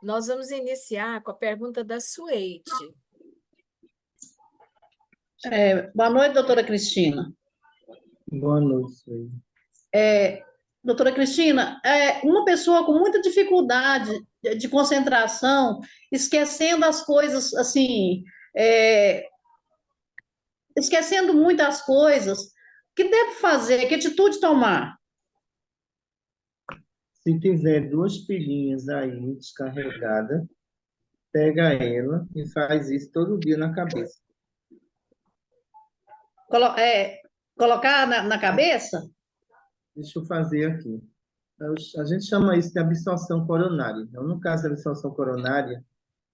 Nós vamos iniciar com a pergunta da Sueide. Boa noite, doutora Cristina. Boa noite, Sueli. Doutora Cristina, uma pessoa com muita dificuldade de concentração, esquecendo as coisas, assim, é, esquecendo muitas coisas, o que deve fazer? Que atitude tomar? Se tiver duas pilhinhas aí descarregada, pega ela e faz isso todo dia na cabeça. Colocar na cabeça? Deixa eu fazer aqui. A gente chama isso de absorção coronária. Então, no caso da absorção coronária,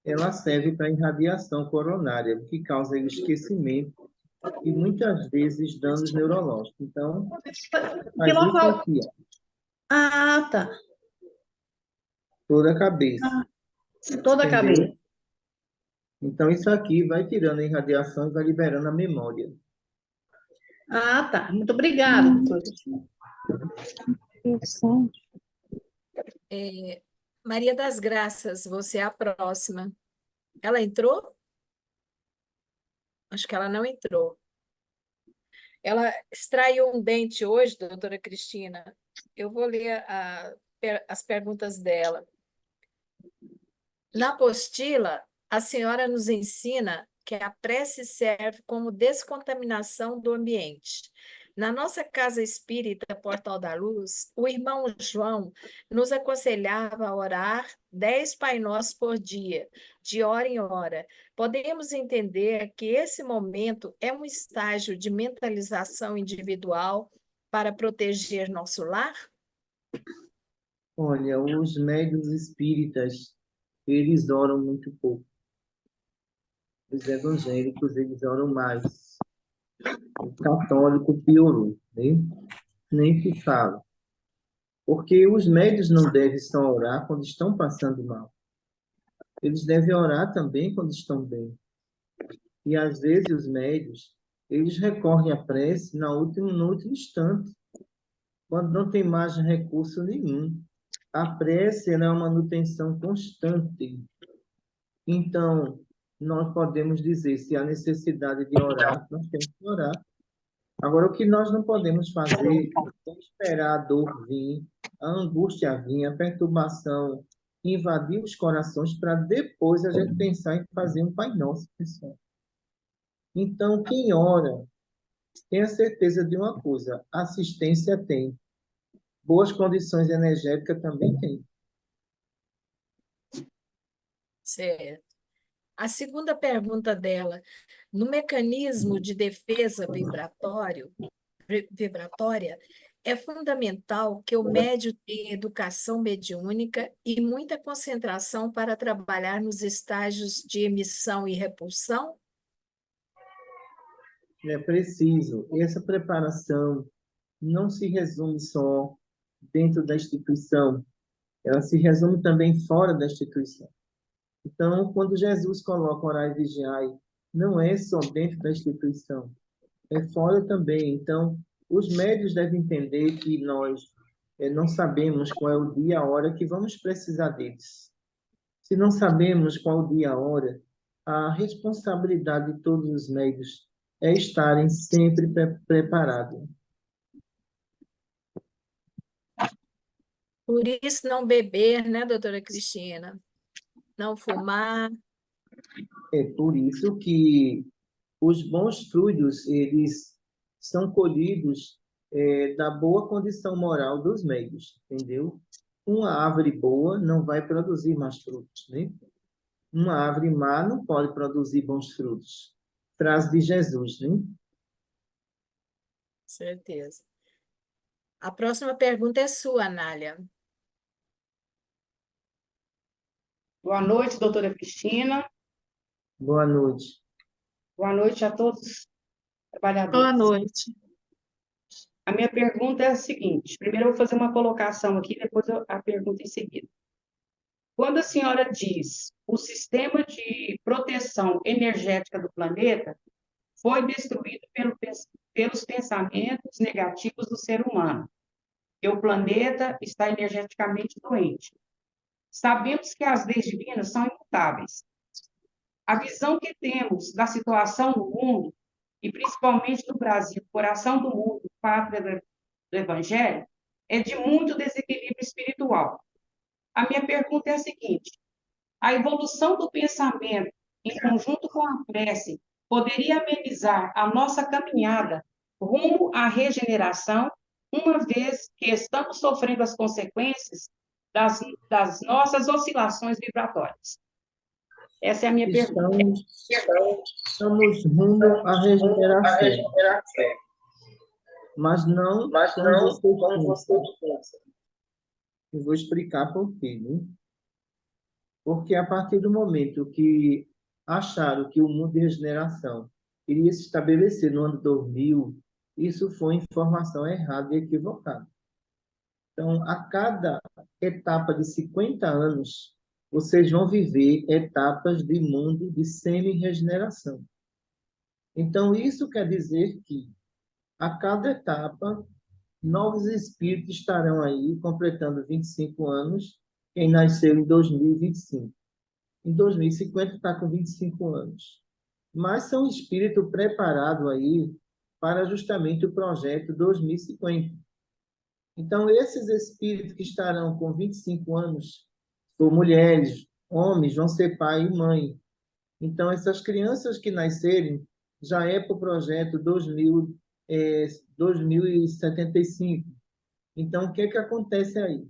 ela serve para irradiação coronária, que causa esquecimento e muitas vezes danos neurológicos. Então, Que faz isso local? aqui, ó, Ah, tá. toda a cabeça, Toda a cabeça. entendeu? Então, isso aqui vai tirando a irradiação e vai liberando a memória. Ah, tá. Muito obrigada, doutora Cristina. Maria das Graças, você é a próxima. Ela entrou? Acho que ela não entrou. Ela extraiu um dente hoje, doutora Cristina. Eu vou ler as perguntas dela. Na apostila, a senhora nos ensina que a prece serve como descontaminação do ambiente. Na nossa casa espírita Portal da Luz, o irmão João nos aconselhava a orar 10 Pai Nossos por dia, de hora em hora. Podemos entender que esse momento é um estágio de mentalização individual para proteger nosso lar? Olha, os médiuns espíritas, eles oram muito pouco. Os evangélicos, eles oram mais. O católico piorou, né? Nem se fala. Porque os médios não devem só orar quando estão passando mal. Eles devem orar também quando estão bem. E às vezes os médios, eles recorrem à prece no último instante, quando não tem mais recurso nenhum. A prece ela é uma manutenção constante. Então, nós podemos dizer, se há necessidade de orar, nós temos que orar. Agora, o que nós não podemos fazer é esperar a dor vir, a angústia vir, a perturbação invadir os corações para depois a gente pensar em fazer um Pai Nosso, pessoal. Então, quem ora tem a certeza de uma coisa: assistência tem, boas condições energéticas também tem. Certo. A segunda pergunta dela, no mecanismo de defesa vibratória, é fundamental que o médium tenha educação mediúnica e muita concentração para trabalhar nos estágios de emissão e repulsão? É preciso. Essa preparação não se resume só dentro da instituição, ela se resume também fora da instituição. Então, quando Jesus coloca orar e vigiar, não é só dentro da instituição, é fora também. Então, os médios devem entender que nós não sabemos qual é o dia, a hora que vamos precisar deles. Se não sabemos qual o dia, a hora, a responsabilidade de todos os médios é estarem sempre preparados. Por isso, não beber, né, doutora Cristina? Não fumar. É por isso que os bons frutos, eles são colhidos da boa condição moral dos médios, entendeu? Uma árvore boa não vai produzir mais frutos, né? Uma árvore má não pode produzir bons frutos. Frase de Jesus, né? Certeza. A próxima pergunta é sua, Anália. Boa noite, doutora Cristina. Boa noite. Boa noite a todos os trabalhadores. Boa noite. A minha pergunta é a seguinte: primeiro eu vou fazer uma colocação aqui, depois a pergunta em seguida. Quando a senhora diz o sistema de proteção energética do planeta foi destruído pelos pensamentos negativos do ser humano, e o planeta está energeticamente doente. Sabemos que as leis divinas são imutáveis. A visão que temos da situação no mundo, e principalmente do Brasil, coração do mundo, pátria do Evangelho, é de muito desequilíbrio espiritual. A minha pergunta é a seguinte: a evolução do pensamento, em conjunto com a prece, poderia amenizar a nossa caminhada rumo à regeneração, uma vez que estamos sofrendo as consequências das nossas oscilações vibratórias? Essa é a minha pergunta. Estamos rumo à regeneração, mas não como você pensa. Eu vou explicar por quê, né? Porque a partir do momento que acharam que o mundo de regeneração iria se estabelecer no ano 2000, isso foi informação errada e equivocada. Então, a cada etapa de 50 anos, vocês vão viver etapas de mundo de semi-regeneração. Então, isso quer dizer que, a cada etapa, novos espíritos estarão aí completando 25 anos, quem nasceu em 2025. Em 2050 está com 25 anos. Mas são espírito preparado aí para justamente o projeto 2050. Então, esses espíritos que estarão com 25 anos, ou mulheres, homens, vão ser pai e mãe. Então, essas crianças que nascerem já é para o projeto 2075. Então, o que é que acontece aí?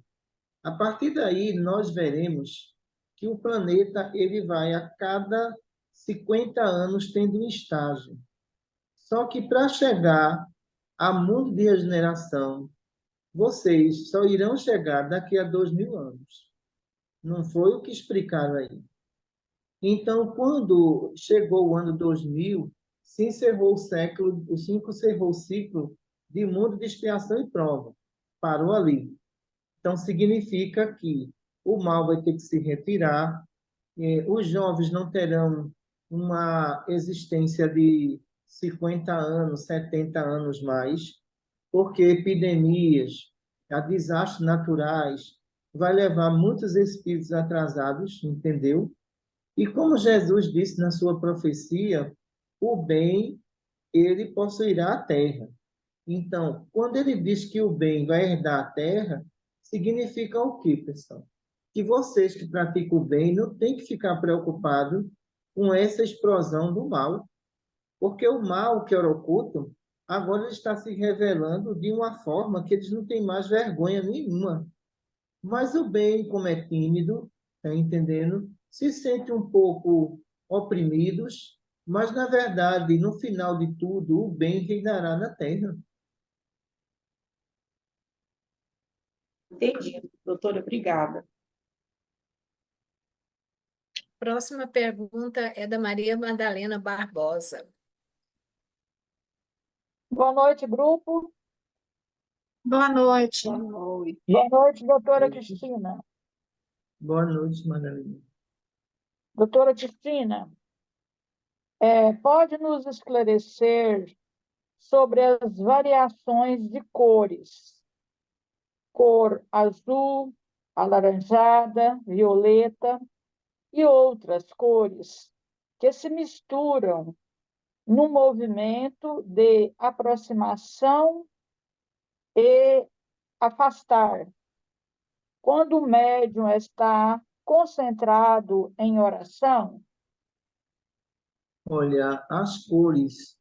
A partir daí, nós veremos que o planeta ele vai a cada 50 anos tendo um estágio. Só que para chegar a mundo de regeneração, vocês só irão chegar daqui a 2000 anos. Não foi o que explicaram aí. Então, quando chegou o ano 2000, se encerrou o ciclo de mundo de expiação e prova. Parou ali. Então, significa que o mal vai ter que se retirar, os jovens não terão uma existência de 50 anos, 70 anos mais, porque epidemias, a desastres naturais, vai levar muitos espíritos atrasados, entendeu? E como Jesus disse na sua profecia, o bem, ele possuirá a terra. Então, quando ele diz que o bem vai herdar a terra, significa o quê, pessoal? Que vocês que praticam o bem não têm que ficar preocupados com essa explosão do mal, porque o mal que era oculto, agora ele está se revelando de uma forma que eles não têm mais vergonha nenhuma. Mas o bem, como é tímido, tá entendendo? Se sente um pouco oprimidos, mas na verdade, no final de tudo, o bem reinará na terra. Entendi, doutora, obrigada. Próxima pergunta é da Maria Madalena Barbosa. Boa noite, grupo. Boa noite. Boa noite, doutora Cristina. Boa noite, Madalena. Doutora Cristina, pode nos esclarecer sobre as variações de cores? Cor azul, alaranjada, violeta e outras cores que se misturam no movimento de aproximação e afastar, quando o médium está concentrado em oração. Olha, as cores,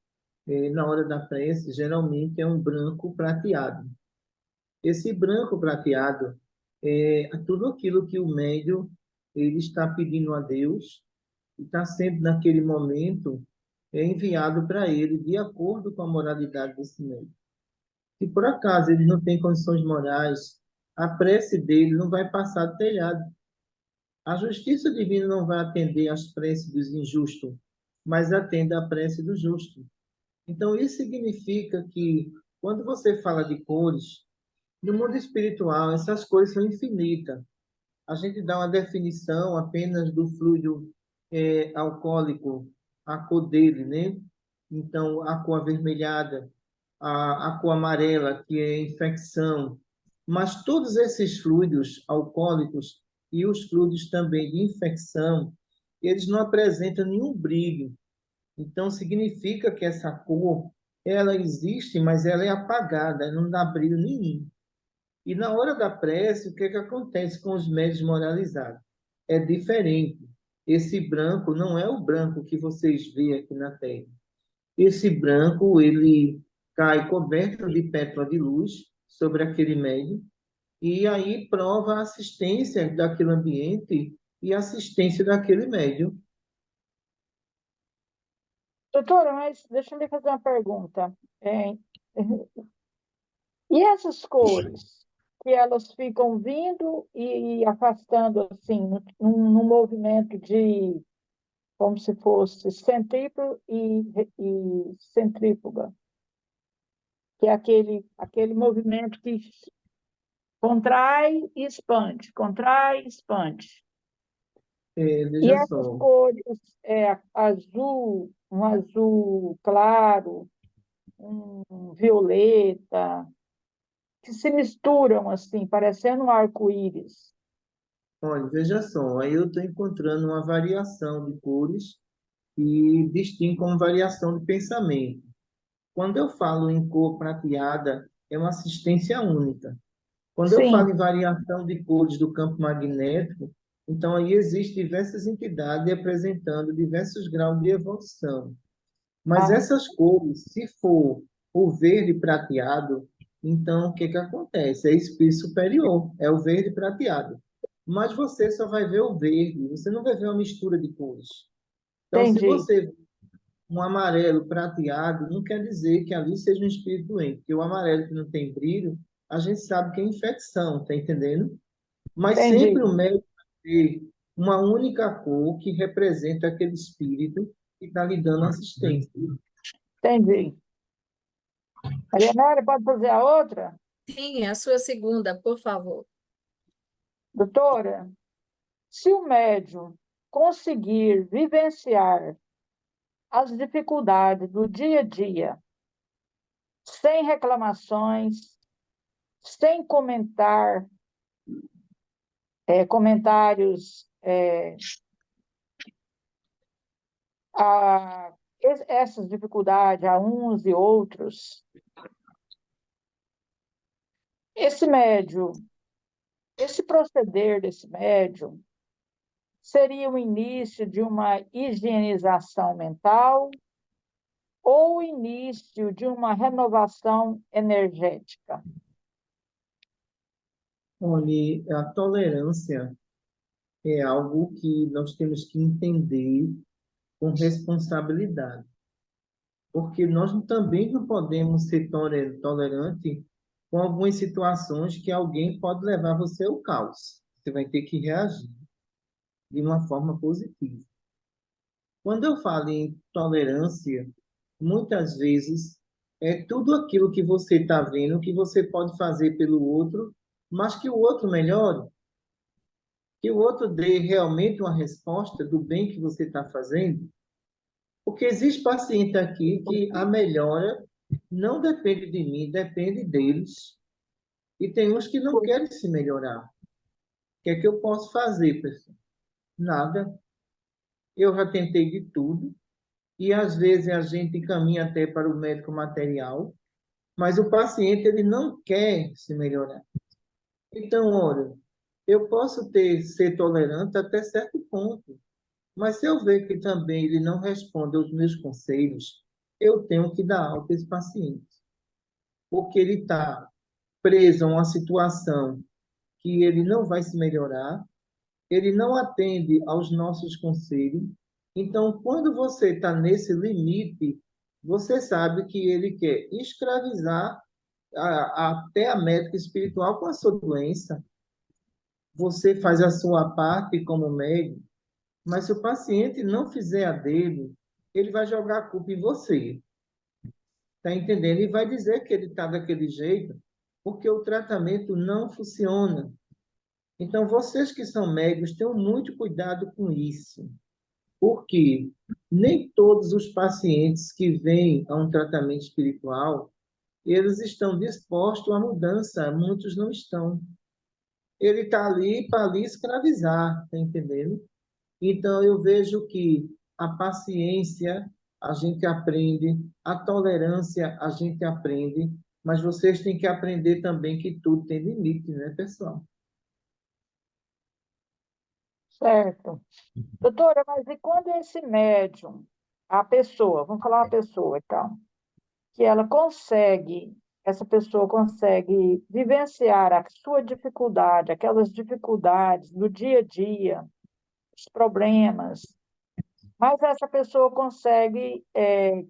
na hora da prece, geralmente é um branco prateado. Esse branco prateado é tudo aquilo que o médium ele está pedindo a Deus e está sendo, naquele momento, enviado para ele de acordo com a moralidade desse médium. Se por acaso ele não tem condições morais, a prece dele não vai passar do telhado. A justiça divina não vai atender às preces dos injustos, mas atende à prece do justo. Então, isso significa que, quando você fala de cores, no mundo espiritual, essas cores são infinitas. A gente dá uma definição apenas do fluido alcoólico, a cor dele, né? Então, a cor avermelhada, a cor amarela, que é infecção. Mas todos esses fluidos alcoólicos e os fluidos também de infecção, eles não apresentam nenhum brilho. Então, significa que essa cor, ela existe, mas ela é apagada, não dá brilho nenhum. E na hora da prece, o que é que acontece com os médios moralizados? É diferente. Esse branco não é o branco que vocês veem aqui na Terra. Esse branco, ele cai coberto de pétala de luz sobre aquele médium, e aí prova a assistência daquele ambiente e a assistência daquele médium. Doutora, mas deixa eu lhe fazer uma pergunta. É, e essas cores, que elas ficam vindo e afastando, assim, num movimento de, como se fosse centrífugo e centrífuga, que é aquele movimento que contrai e expande. E Veja essas só, cores, azul, um azul claro, um violeta, que se misturam assim, parecendo um arco-íris. olha, veja só, aí eu estou encontrando uma variação de cores e distingo como variação de pensamento. Quando eu falo em cor prateada, é uma assistência única. Quando eu Sim. falo em variação de cores do campo magnético, então aí existem diversas entidades apresentando diversos graus de evolução. Mas Ah, essas cores, se for o verde prateado, então o que que acontece? É espírito superior, é o verde prateado. Mas você só vai ver o verde, você não vai ver uma mistura de cores. Então, se entendi, você um amarelo prateado, não quer dizer que ali seja um espírito doente, porque o amarelo que não tem brilho, a gente sabe que é infecção, tá entendendo? Mas sempre entendi, o médico vai ter uma única cor que representa aquele espírito que está lhe dando assistência. entendi. Mariana, pode fazer a outra? Sim, a sua segunda, por favor. Doutora, se o médium conseguir vivenciar as dificuldades do dia a dia, sem reclamações, sem comentários a essas dificuldades a uns e outros, esse médium, esse proceder desse médium seria o início de uma higienização mental ou o início de uma renovação energética? Olha, a tolerância é algo que nós temos que entender com responsabilidade, porque nós também não podemos ser tolerante com algumas situações que alguém pode levar você ao caos. Você vai ter que reagir de uma forma positiva. Quando eu falo em tolerância, muitas vezes é tudo aquilo que você está vendo que você pode fazer pelo outro, mas que o outro melhore, que o outro dê realmente uma resposta do bem que você está fazendo. Porque existe paciente aqui que a melhora não depende de mim, depende deles. E tem uns que não querem se melhorar. O que é que eu posso fazer, pessoal? Nada. Eu já tentei de tudo. E às vezes a gente encaminha até para o médico material, mas o paciente ele não quer se melhorar. Então, olha, eu posso ser tolerante até certo ponto, mas se eu ver que também ele não responde aos meus conselhos, eu tenho que dar alta a esse paciente, porque ele está preso a uma situação que ele não vai se melhorar, ele não atende aos nossos conselhos. Então, quando você está nesse limite, você sabe que ele quer escravizar até a médica espiritual com a sua doença. Você faz a sua parte como médico, mas se o paciente não fizer a dele, ele vai jogar a culpa em você. Está entendendo? E vai dizer que ele está daquele jeito porque o tratamento não funciona. Então, vocês que são médicos, tenham muito cuidado com isso, porque nem todos os pacientes que vêm a um tratamento espiritual, eles estão dispostos à mudança, muitos não estão. ele está ali para lhe escravizar, tá entendendo? Então, eu vejo que a paciência a gente aprende, a tolerância a gente aprende, mas vocês têm que aprender também que tudo tem limite, né, pessoal? Certo. Doutora, mas e quando esse médium, a pessoa, vamos falar uma pessoa então, que essa pessoa consegue vivenciar a sua dificuldade, aquelas dificuldades do dia a dia, os problemas, mas essa pessoa consegue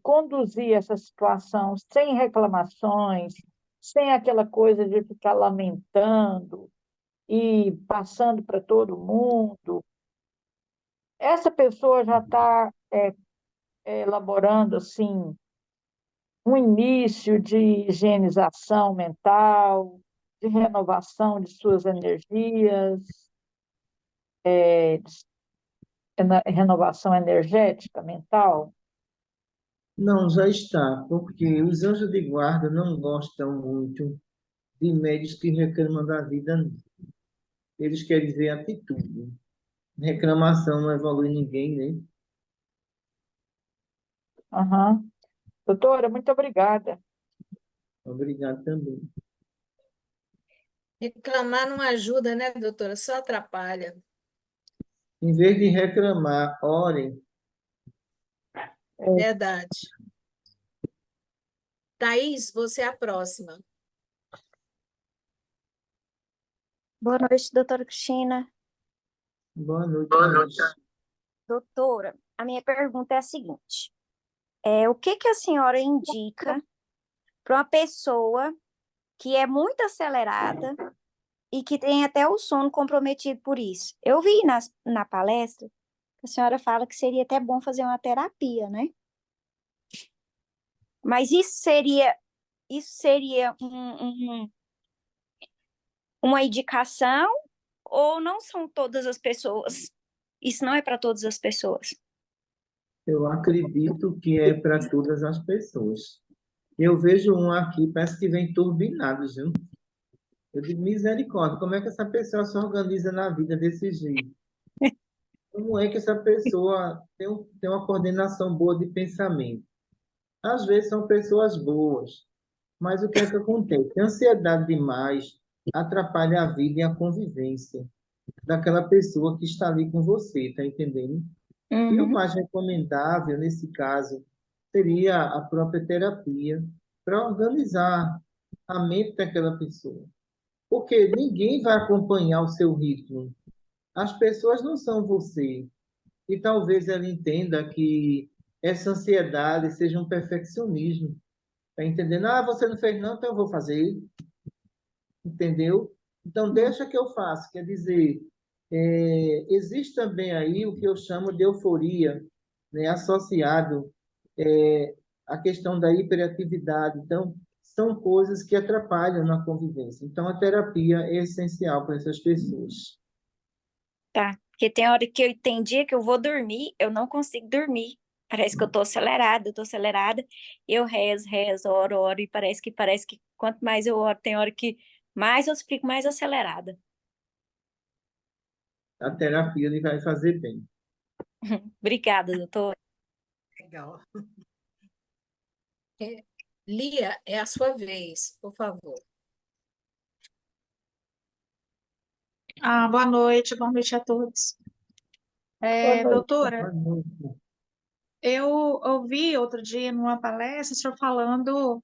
conduzir essa situação sem reclamações, sem aquela coisa de ficar lamentando e passando para todo mundo. Essa pessoa já está elaborando assim um início de higienização mental, de renovação de suas energias, renovação energética mental. Não, já está, porque os anjos de guarda não gostam muito de médios que reclamam da vida. Eles querem ver atitude. Reclamação não evolui ninguém, né? Aham. Doutora, muito obrigada. Obrigado também. Reclamar não ajuda, né, doutora? Só atrapalha. Em vez de reclamar, orem. Verdade. Thaís, você é a próxima. Boa noite, doutora Cristina. Boa noite, Thaís. Doutora, a minha pergunta é a seguinte: o que que a senhora indica para uma pessoa que é muito acelerada e que tem até o sono comprometido por isso? Eu vi na palestra que a senhora fala que seria até bom fazer uma terapia, né? Mas isso seria uma indicação ou não são todas as pessoas? Isso não é para todas as pessoas. Eu acredito que é para todas as pessoas. Eu vejo um aqui, parece que vem turbinado, viu? Eu digo, misericórdia, como é que essa pessoa se organiza na vida desse jeito? Como é que essa pessoa tem uma coordenação boa de pensamento? Às vezes são pessoas boas, mas o que é que acontece? Ansiedade demais atrapalha a vida e a convivência daquela pessoa que está ali com você, tá entendendo? E o Uhum. mais recomendável, nesse caso, seria a própria terapia para organizar a mente daquela pessoa. Porque ninguém vai acompanhar o seu ritmo. As pessoas não são você. E talvez ela entenda que essa ansiedade seja um perfeccionismo. Tá entendendo? Ah, você não fez não, então eu vou fazer. Entendeu? Então, deixa que eu faço. Quer dizer, existe também aí o que eu chamo de euforia, né, associado à questão da hiperatividade. Então, são coisas que atrapalham na convivência. Então, a terapia é essencial para essas pessoas. Tá, porque tem hora que tem dia que eu vou dormir, eu não consigo dormir. Parece que eu tô acelerada, eu rezo, oro, e parece que quanto mais eu oro, tem hora que mais eu fico mais acelerada. A terapia ele vai fazer bem. Obrigada, doutor. Legal. Lia, é a sua vez, por favor. Boa noite a todos. Boa noite. Doutora, eu ouvi outro dia numa palestra o senhor falando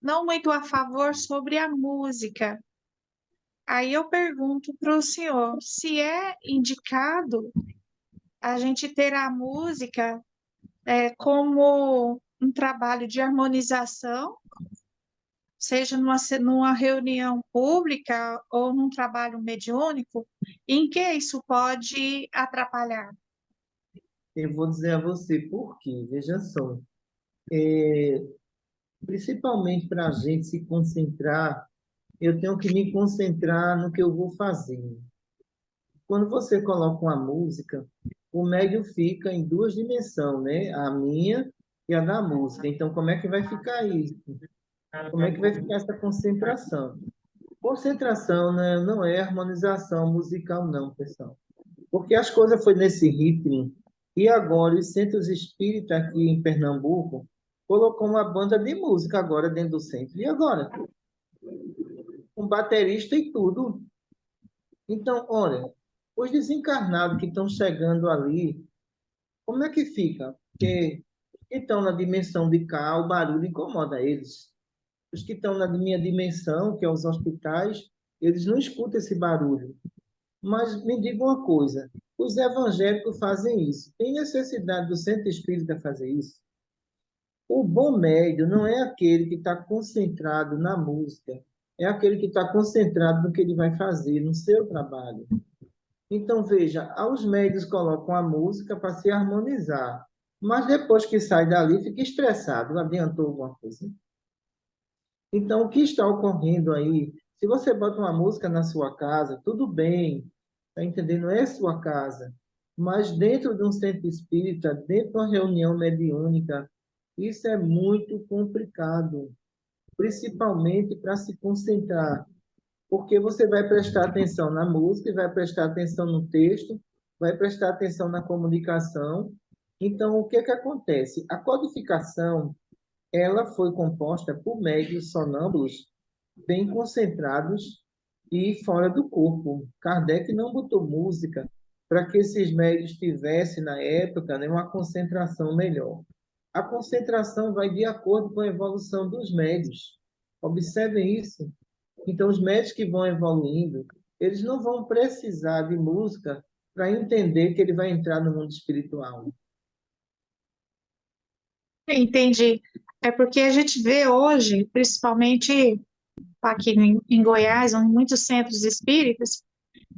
não muito a favor sobre a música. Aí eu pergunto para o senhor se é indicado a gente ter a música como um trabalho de harmonização, seja numa reunião pública ou num trabalho mediúnico, em que isso pode atrapalhar? Eu vou dizer a você por quê. Veja só. Principalmente para a gente se concentrar, eu tenho que me concentrar no que eu vou fazer. Quando você coloca uma música, o médio fica em duas dimensões, né? A minha e a da música. Então, como é que vai ficar isso? Como é que vai ficar essa concentração? Concentração, né, não é harmonização musical, não, pessoal. Porque as coisas foi nesse ritmo. E agora, os centros espíritas aqui em Pernambuco colocou uma banda de música agora dentro do centro. E agora? Um baterista e tudo. Então, olha, os desencarnados que estão chegando ali, como é que fica? Porque os que estão na dimensão de cá, o barulho incomoda eles. Os que estão na minha dimensão, que é os hospitais, eles não escutam esse barulho. Mas me diga uma coisa, os evangélicos fazem isso. Tem necessidade do centro espírita fazer isso? O bom médio não é aquele que está concentrado na música, é aquele que está concentrado no que ele vai fazer, no seu trabalho. Então, veja, os médios colocam a música para se harmonizar, mas depois que sai dali fica estressado, não adiantou alguma coisa. Então, o que está ocorrendo aí? Se você bota uma música na sua casa, tudo bem, está entendendo? É sua casa. Mas dentro de um centro espírita, dentro de uma reunião mediúnica, isso é muito complicado, principalmente para se concentrar, porque você vai prestar atenção na música, vai prestar atenção no texto, vai prestar atenção na comunicação. Então, o que é que acontece? A codificação, ela foi composta por médios sonâmbulos bem concentrados e fora do corpo. Kardec não botou música para que esses médios tivessem, na época, né, uma concentração melhor. A concentração vai de acordo com a evolução dos médios. Observem isso. Então, os médios que vão evoluindo, eles não vão precisar de música para entender que ele vai entrar no mundo espiritual. Entendi. É porque a gente vê hoje, principalmente aqui em Goiás, em muitos centros espíritas,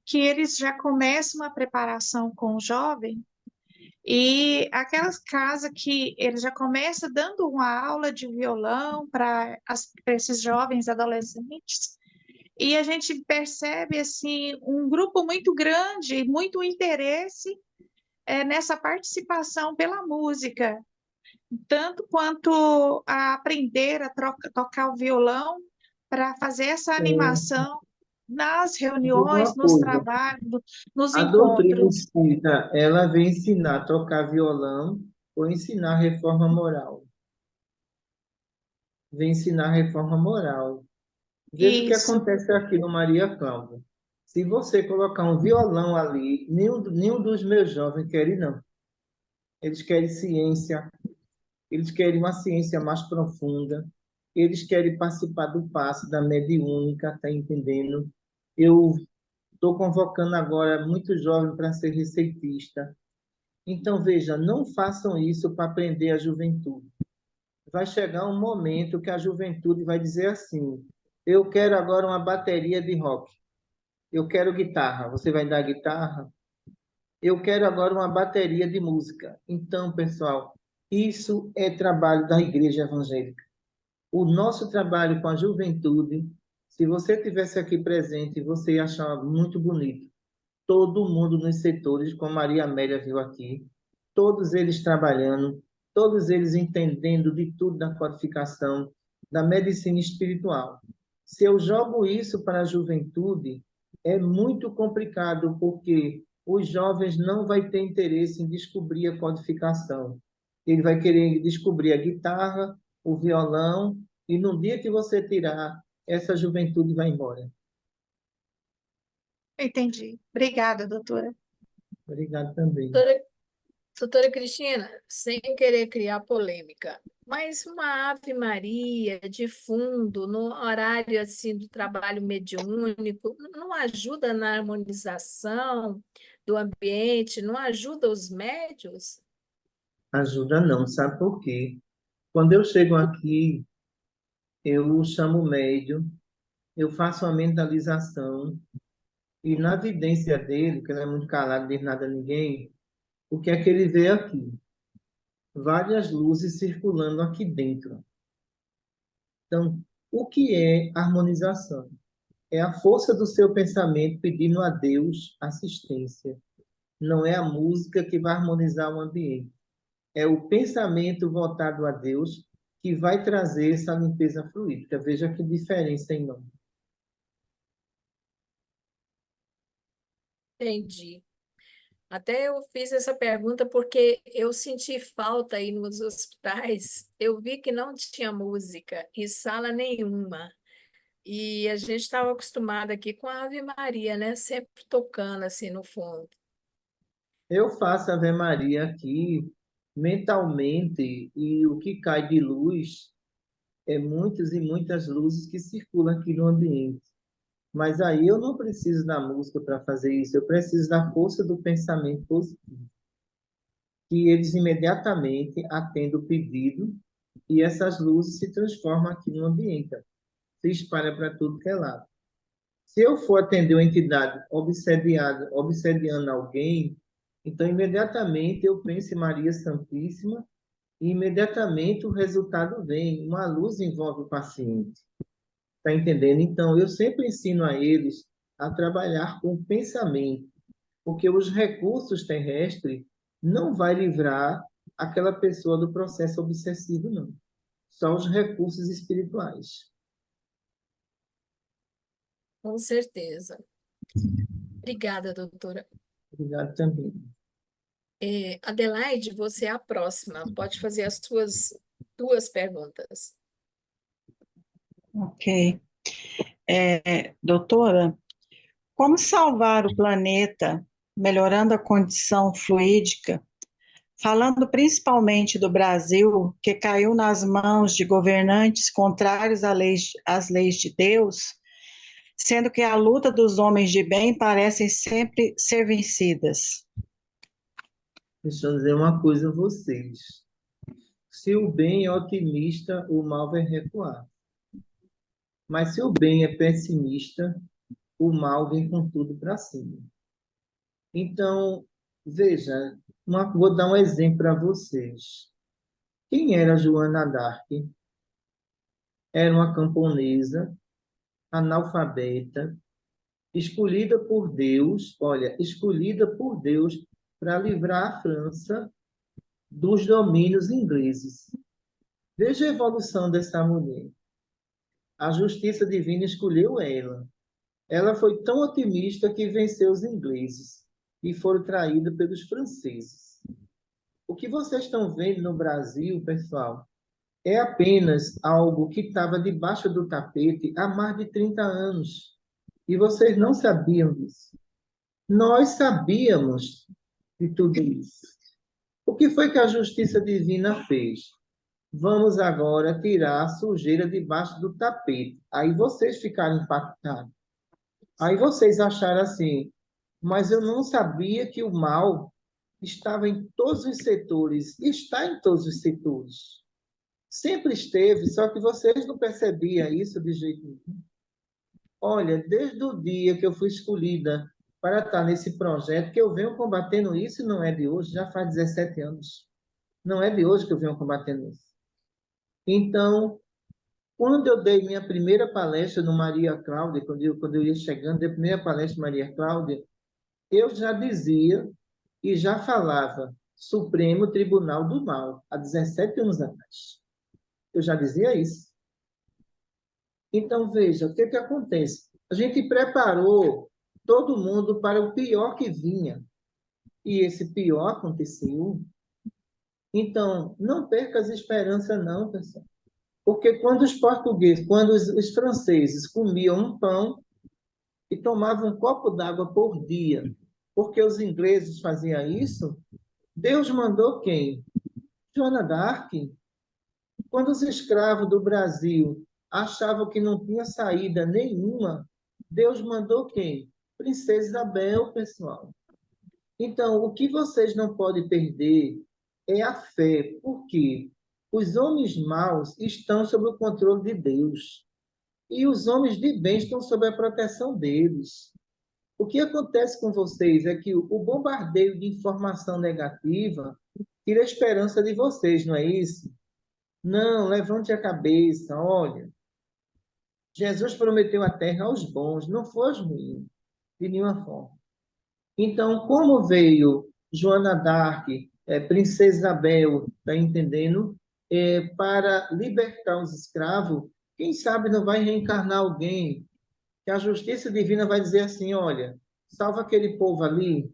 que eles já começam uma preparação com o jovem e aquelas casas que ele já começa dando uma aula de violão para esses jovens adolescentes, e a gente percebe assim um grupo muito grande, muito interesse nessa participação pela música, tanto quanto a aprender a tocar o violão para fazer essa animação nas Digo reuniões, uma nos coisa, trabalhos, nos a doutrina encontros. espírita, ela vem ensinar a tocar violão ou ensinar reforma moral? Vem ensinar reforma moral. Veja o que Isso. acontece aqui no Maria Cláudia. Se você colocar um violão ali, nenhum dos meus jovens quer ir, não. Eles querem ciência, eles querem uma ciência mais profunda, eles querem participar do passe da mediúnica, tá entendendo? Eu estou convocando agora muitos jovens para ser receitista. Então, veja, não façam isso para prender a juventude. Vai chegar um momento que a juventude vai dizer assim: eu quero agora uma bateria de rock, eu quero guitarra, você vai dar guitarra? Eu quero agora uma bateria de música. Então, pessoal, isso é trabalho da igreja evangélica. O nosso trabalho com a juventude, se você tivesse aqui presente, você ia achar muito bonito. Todo mundo nos setores, como Maria Amélia viu aqui, todos eles trabalhando, todos eles entendendo de tudo da codificação, da medicina espiritual. Se eu jogo isso para a juventude, é muito complicado, porque os jovens não vai ter interesse em descobrir a codificação. Ele vai querer descobrir a guitarra, o violão, e no dia que você tirar, essa juventude vai embora. Entendi. Obrigada, doutora. Obrigado também. Doutora Cristina, sem querer criar polêmica, mas uma Ave Maria de fundo, no horário assim do trabalho mediúnico, não ajuda na harmonização do ambiente, não ajuda os médios? Ajuda não, sabe por quê? Quando eu chego aqui, eu chamo o médium, eu faço uma mentalização, e na vidência dele, que ele é muito calado, não diz nada a ninguém, o que é que ele vê aqui? Várias luzes circulando aqui dentro. Então, o que é harmonização? É a força do seu pensamento pedindo a Deus assistência. Não é a música que vai harmonizar o ambiente. É o pensamento voltado a Deus que vai trazer essa limpeza fluídica. Veja que diferença em nome. Entendi. Até eu fiz essa pergunta porque eu senti falta aí nos hospitais. Eu vi que não tinha música e sala nenhuma. E a gente estava acostumado aqui com a Ave Maria, né? Sempre tocando assim no fundo. Eu faço Ave Maria aqui mentalmente e o que cai de luz é muitas e muitas luzes que circulam aqui no ambiente. Mas aí eu não preciso da música para fazer isso, eu preciso da força do pensamento positivo, que eles imediatamente atendem o pedido e essas luzes se transformam aqui no ambiente, se espalha para tudo que é lado. Se eu for atender uma entidade obsediando alguém, então imediatamente eu penso em Maria Santíssima e imediatamente o resultado vem. Uma luz envolve o paciente. Está entendendo? Então, eu sempre ensino a eles a trabalhar com o pensamento, porque os recursos terrestres não vai livrar aquela pessoa do processo obsessivo, não. Só os recursos espirituais. Com certeza. Obrigada, doutora. Obrigado também. Adelaide, você é a próxima. Pode fazer as suas 2 perguntas. Ok. Doutora, como salvar o planeta, melhorando a condição fluídica, falando principalmente do Brasil, que caiu nas mãos de governantes contrários às leis de Deus, sendo que a luta dos homens de bem parecem sempre ser vencidas? Deixa eu dizer uma coisa a vocês. Se o bem é otimista, o mal vai recuar. Mas se o bem é pessimista, o mal vem com tudo para cima. Então, veja, vou dar um exemplo para vocês. Quem era Joana d'Arc? Era uma camponesa, analfabeta, escolhida por Deus, olha, escolhida por Deus para livrar a França dos domínios ingleses. Veja a evolução dessa mulher. A justiça divina escolheu ela. Ela foi tão otimista que venceu os ingleses e foram traída pelos franceses. O que vocês estão vendo no Brasil, pessoal, é apenas algo que estava debaixo do tapete há mais de 30 anos. E vocês não sabiam disso. Nós sabíamos de tudo isso. O que foi que a justiça divina fez? Vamos agora tirar a sujeira debaixo do tapete. Aí vocês ficaram impactados. Aí vocês acharam assim, mas eu não sabia que o mal estava em todos os setores, está em todos os setores. Sempre esteve, só que vocês não percebiam isso de jeito nenhum. Olha, desde o dia que eu fui escolhida para estar nesse projeto, que eu venho combatendo isso, não é de hoje, já faz 17 anos. Não é de hoje que eu venho combatendo isso. Então, quando eu dei minha primeira palestra no Maria Cláudia, quando eu ia chegando, dei a primeira palestra no Maria Cláudia, eu já dizia e já falava Supremo Tribunal do Mal, há 17 anos atrás. Eu já dizia isso. Então, veja, o que que acontece? A gente preparou todo mundo para o pior que vinha. E esse pior aconteceu. Então, não perca as esperanças, não, pessoal. Porque quando os portugueses, quando os franceses comiam um pão e tomavam um copo d'água por dia, porque os ingleses faziam isso, Deus mandou quem? Joana d'Arc. Quando os escravos do Brasil achavam que não tinha saída nenhuma, Deus mandou quem? Princesa Isabel, pessoal. Então, o que vocês não podem perder é a fé, porque os homens maus estão sob o controle de Deus e os homens de bem estão sob a proteção deles. O que acontece com vocês é que o bombardeio de informação negativa tira a esperança de vocês, não é isso? Não, levante a cabeça, olha. Jesus prometeu a terra aos bons, não foi aos ruins, de nenhuma forma. Então, como veio Joana d'Arc, Princesa Isabel, está entendendo? Para libertar os escravos, quem sabe não vai reencarnar alguém, que a justiça divina vai dizer assim, olha, salva aquele povo ali,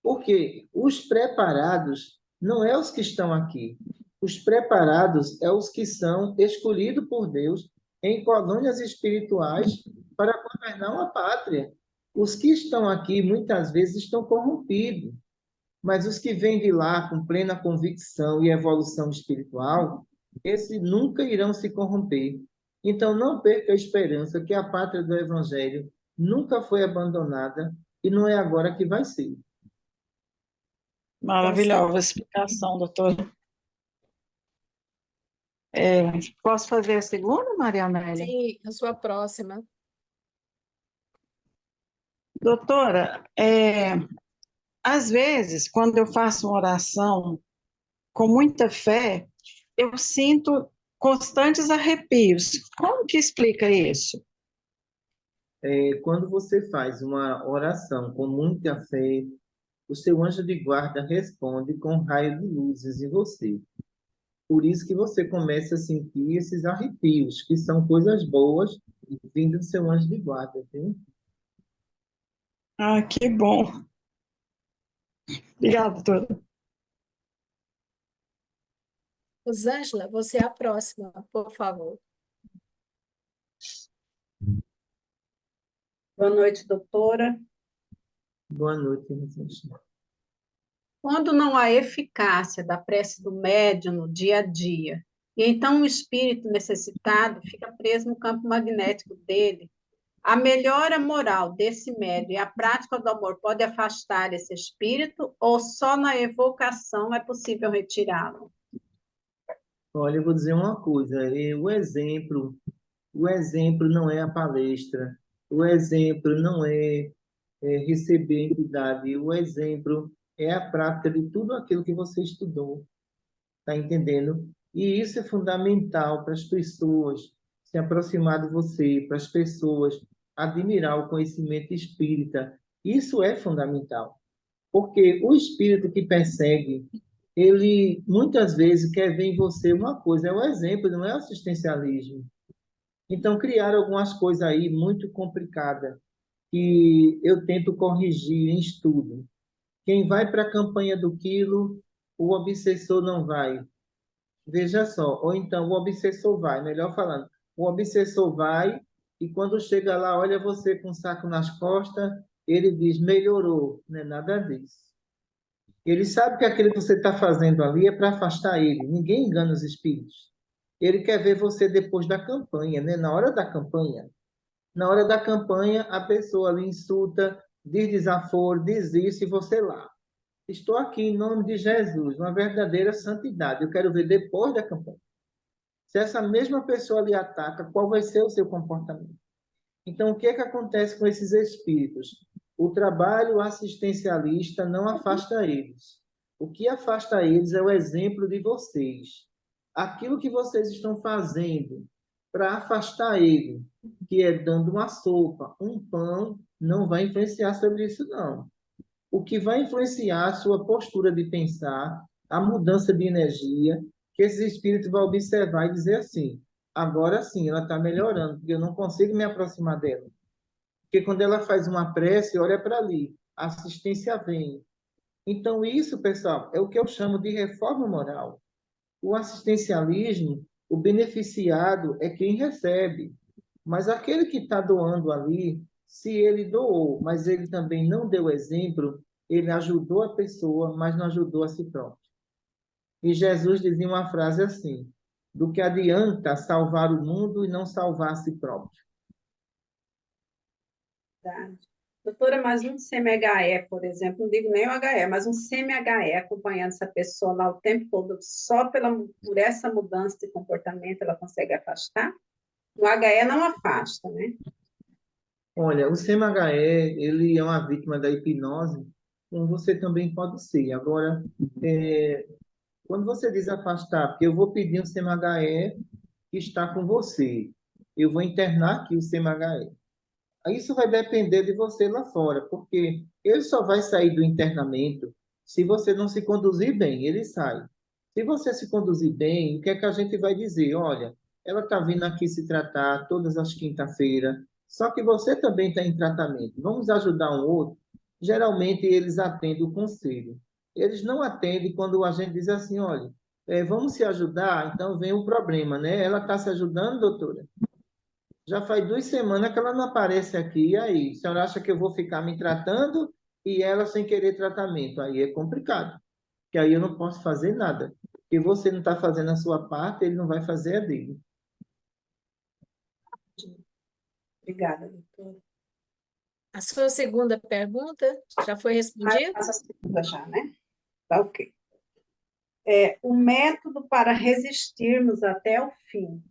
porque os preparados não é os que estão aqui. Os preparados é os que são escolhidos por Deus em colônias espirituais para governar uma pátria. Os que estão aqui muitas vezes estão corrompidos, mas os que vêm de lá com plena convicção e evolução espiritual, esses nunca irão se corromper. Então não perca a esperança que a pátria do Evangelho nunca foi abandonada e não é agora que vai ser. Maravilhosa explicação, doutora. Posso fazer a segunda, Maria Amélia? Sim, a sua próxima. Doutora, às vezes, quando eu faço uma oração com muita fé, eu sinto constantes arrepios. Como que explica isso? Quando você faz uma oração com muita fé, o seu anjo de guarda responde com um raio de luzes em você. Por isso que você começa a sentir esses arrepios, que são coisas boas vindo do seu anjo de guarda, viu? Ah, que bom. Obrigada, doutora. Rosângela, você é a próxima, por favor. Boa noite, doutora. Boa noite, Rosângela. Quando não há eficácia da prece do médium no dia a dia, e então o espírito necessitado fica preso no campo magnético dele, a melhora moral desse médium e a prática do amor pode afastar esse espírito ou só na evocação é possível retirá-lo? Olha, eu vou dizer uma coisa, o exemplo não é a palestra, o exemplo não é receber a entidade, o exemplo é a prática de tudo aquilo que você estudou, tá entendendo? E isso é fundamental para as pessoas se aproximar de você, para as pessoas admirar o conhecimento espírita. Isso é fundamental, porque o espírito que persegue, ele muitas vezes quer ver em você uma coisa, é o exemplo, não é o assistencialismo. Então, criaram algumas coisas aí muito complicadas que eu tento corrigir em estudo. Quem vai para a campanha do quilo, o obsessor não vai. Veja só, ou então o obsessor vai, melhor falando, o obsessor vai e quando chega lá, olha você com um saco nas costas, ele diz, melhorou, não é nada disso. Ele sabe que aquilo que você está fazendo ali é para afastar ele. Ninguém engana os espíritos. Ele quer ver você depois da campanha, né? Na hora da campanha. Na hora da campanha, a pessoa ali insulta, diz desaforo, diz isso e você lá. Estou aqui em nome de Jesus, uma verdadeira santidade. Eu quero ver depois da campanha. Se essa mesma pessoa lhe ataca, qual vai ser o seu comportamento? Então, o que é que acontece com esses espíritos? O trabalho assistencialista não afasta eles. O que afasta eles é o exemplo de vocês. Aquilo que vocês estão fazendo para afastar ele, que é dando uma sopa, um pão, não vai influenciar sobre isso, não. O que vai influenciar a sua postura de pensar, a mudança de energia, que esse espírito vai observar e dizer assim, agora sim, ela está melhorando, porque eu não consigo me aproximar dela. Porque quando ela faz uma prece, olha para ali, a assistência vem. Então, isso, pessoal, é o que eu chamo de reforma moral. O assistencialismo, o beneficiado é quem recebe. Mas aquele que está doando ali, se ele doou, mas ele também não deu exemplo, ele ajudou a pessoa, mas não ajudou a si próprio. E Jesus dizia uma frase assim, do que adianta salvar o mundo e não salvar a si próprio. Verdade. Doutora, mas um CMHE, por exemplo, não digo nem o HE, mas um CMHE acompanhando essa pessoa lá o tempo todo, só por essa mudança de comportamento ela consegue afastar? O HE não afasta, né? Olha, o CMHE, ele é uma vítima da hipnose, como você também pode ser. Agora, quando você diz afastar, porque eu vou pedir um CMHE que está com você, eu vou internar aqui o CMHE. Isso vai depender de você lá fora, porque ele só vai sair do internamento se você não se conduzir bem, ele sai. Se você se conduzir bem, o que é que a gente vai dizer? Olha, ela está vindo aqui se tratar todas as quinta-feiras, Só que você também está em tratamento. Vamos ajudar um outro. Geralmente eles atendem o conselho. Eles não atendem quando a gente diz assim, olha, vamos se ajudar, então vem o problema, né? Ela está se ajudando, doutora? Já faz 2 semanas que ela não aparece aqui. E aí? A senhora acha que eu vou ficar me tratando e ela sem querer tratamento? Aí é complicado, porque aí eu não posso fazer nada. Porque você não está fazendo a sua parte, ele não vai fazer a dele. Obrigada, doutora. A sua segunda pergunta já foi respondida? Faço a segunda já, né? Tá ok. O método para resistirmos até o fim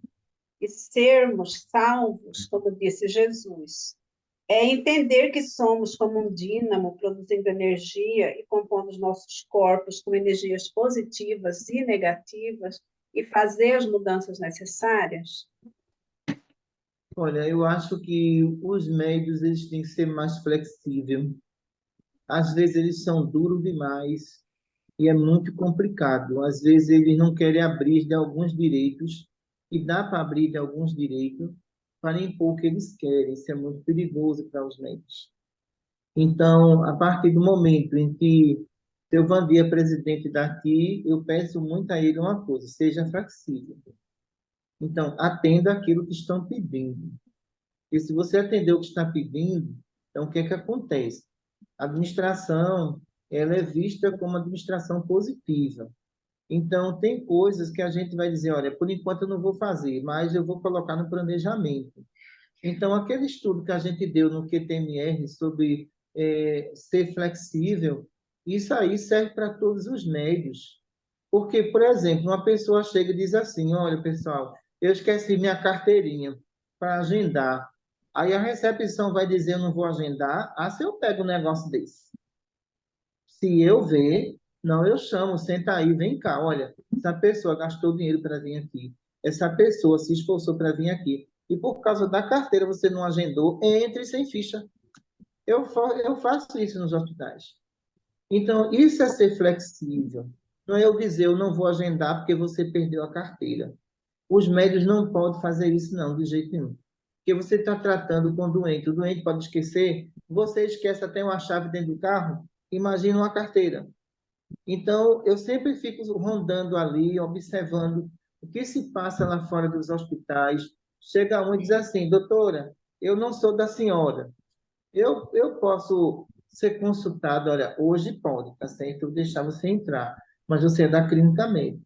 e sermos salvos, como disse Jesus, é entender que somos como um dínamo produzindo energia e compondo os nossos corpos com energias positivas e negativas e fazer as mudanças necessárias? Olha, eu acho que os médios eles têm que ser mais flexíveis. Às vezes eles são duros demais e é muito complicado. Às vezes eles não querem abrir de alguns direitos e dá para abrir de alguns direitos para impor o que eles querem. Isso é muito perigoso para os médicos. Então, a partir do momento em que seu Vandir é presidente daqui, eu peço muito a ele uma coisa: seja flexível. Então, atenda aquilo que estão pedindo. E se você atender o que está pedindo, então o que é que acontece? A administração, ela é vista como administração positiva. Então, tem coisas que a gente vai dizer, olha, por enquanto eu não vou fazer, mas eu vou colocar no planejamento. Então, aquele estudo que a gente deu no QTMR sobre ser flexível, isso aí serve para todos os médios. Porque, por exemplo, uma pessoa chega e diz assim, olha, pessoal, eu esqueci minha carteirinha para agendar. Aí a recepção vai dizer, eu não vou agendar. Ah, se eu pego um negócio desse? Se eu ver, não, eu chamo, senta aí, vem cá, olha, essa pessoa gastou dinheiro para vir aqui, essa pessoa se esforçou para vir aqui, e por causa da carteira você não agendou, entre sem ficha. Eu faço isso nos hospitais. Então, isso é ser flexível. Não é eu dizer, eu não vou agendar porque você perdeu a carteira. Os médicos não podem fazer isso, não, de jeito nenhum. Porque você está tratando com o doente pode esquecer, você esquece até uma chave dentro do carro, imagina uma carteira. Então, eu sempre fico rondando ali, observando o que se passa lá fora dos hospitais. Chega um e diz assim, doutora, eu não sou da senhora. Eu posso ser consultado, olha, hoje pode, tá certo? Eu vou deixar você entrar, mas você é da clínica médica.